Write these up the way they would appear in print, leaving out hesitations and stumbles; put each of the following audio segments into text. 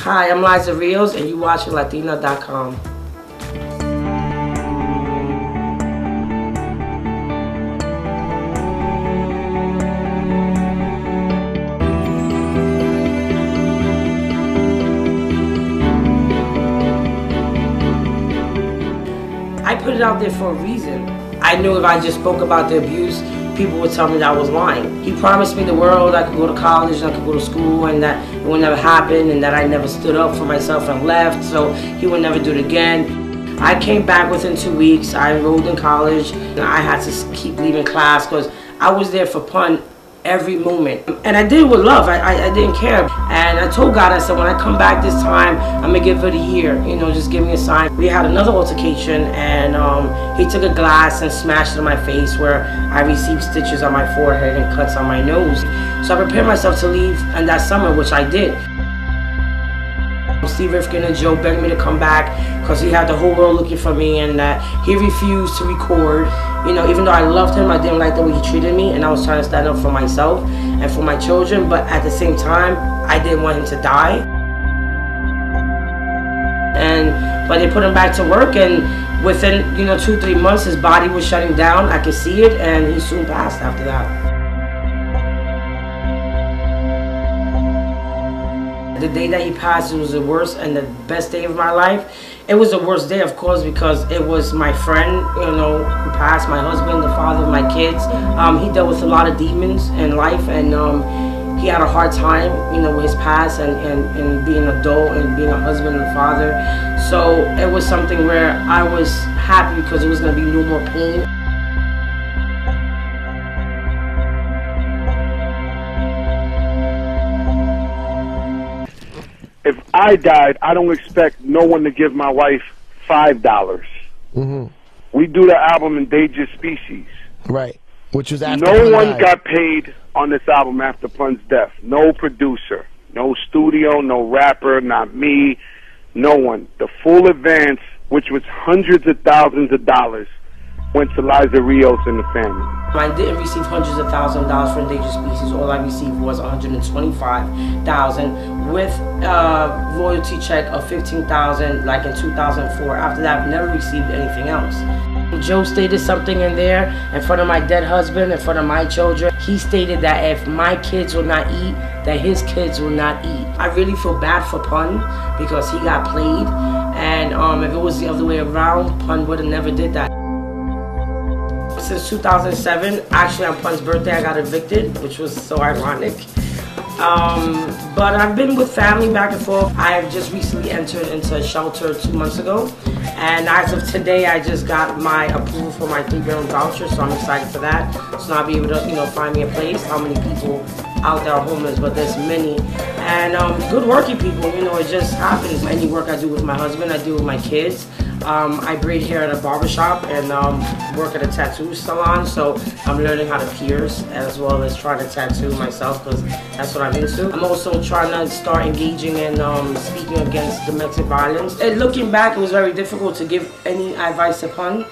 Hi, I'm Liza Rios, and you're watching Latina.com. I put it out there for a reason. I knew if I just spoke about the abuse, people would tell me that I was lying. He promised me the world, I could go to college, I could go to school, and that it would never happen, and that I never stood up for myself and left, so he would never do it again. I came back within 2 weeks. I enrolled in college, and I had to keep leaving class because I was there for Pun every moment. And I did it with love. I didn't care. And I told God, I said, when I come back this time, I'm going to give it a year. You know, just give me a sign. We had another altercation, and he took a glass and smashed it in my face where I received stitches on my forehead and cuts on my nose. So I prepared myself to leave in that summer, which I did. Steve Rifkin and Joe begged me to come back because he had the whole world looking for me, and that he refused to record. You know, even though I loved him, I didn't like the way he treated me, and I was trying to stand up for myself and for my children, but at the same time, I didn't want him to die. But they put him back to work, and within 2-3 months, his body was shutting down. I could see it, and he soon passed after that. The day that he passed, it was the worst and the best day of my life. It was the worst day, of course, because it was my friend, who passed, my husband, the father of my kids. He dealt with a lot of demons in life, and he had a hard time, with his past and being an adult and being a husband and a father. So it was something where I was happy because it was going to be no more pain. If I died, I don't expect no one to give my wife $5. Mm-hmm. We do the album Endangered Species. Right. Which was after no one got paid on this album after Pun's death. No producer, no studio, no rapper, not me, no one. The full advance, which was hundreds of thousands of dollars, went to Liza Rios and the family. I didn't receive hundreds of thousands of dollars for Endangered Species. All I received was $125,000 with a royalty check of $15,000, like in 2004. After that, I've never received anything else. Joe stated something in there in front of my dead husband, in front of my children. He stated that if my kids will not eat, that his kids will not eat. I really feel bad for Pun because he got played, and if it was the other way around, Pun would have never did that. Since 2007, actually on Pun's birthday, I got evicted, which was so ironic. But I've been with family back and forth. I've just recently entered into a shelter 2 months ago, and as of today, I just got my approval for my 3-bedroom voucher, so I'm excited for that. So now I'll be able to, find me a place. How many people out there are homeless? But there's many, and good working people. It just happens. Any work I do with my husband, I do with my kids. I braid hair at a barbershop and work at a tattoo salon, so I'm learning how to pierce as well as trying to tattoo myself because that's what I'm into. I'm also trying to start engaging in speaking against domestic violence. And looking back, it was very difficult to give any advice to Pun.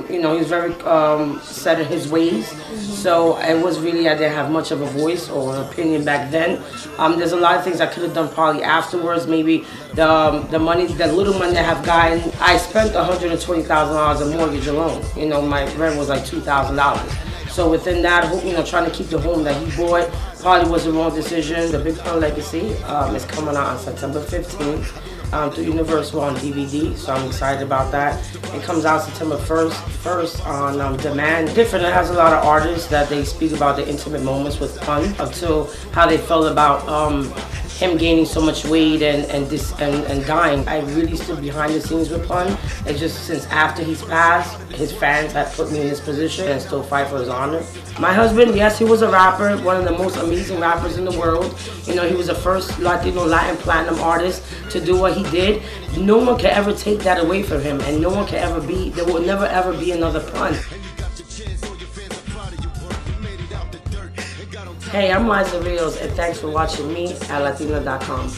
He was very set in his ways, so it was really, I didn't have much of a voice or an opinion back then. There's a lot of things I could have done probably afterwards. Maybe the money, the little money I have gotten, I spent $120,000 in mortgage alone. My rent was like $2,000. So within that, trying to keep the home that he bought probably was the wrong decision. The Big Pun Legacy is coming out on September 15th. Through Universal on DVD, so I'm excited about that. It comes out September 1st on demand. Different, it has a lot of artists that they speak about the intimate moments with Pun, up to how they felt about him gaining so much weight and dying. I really stood behind the scenes with Pun. It's just since after he's passed, his fans have put me in this position and still fight for his honor. My husband, yes, he was a rapper, one of the most amazing rappers in the world. He was the first Latino Latin platinum artist to do what he did. No one can ever take that away from him, and no one can ever be, there will never ever be another Pun. Hey, I'm Liza Rios, and thanks for watching me at Latina.com.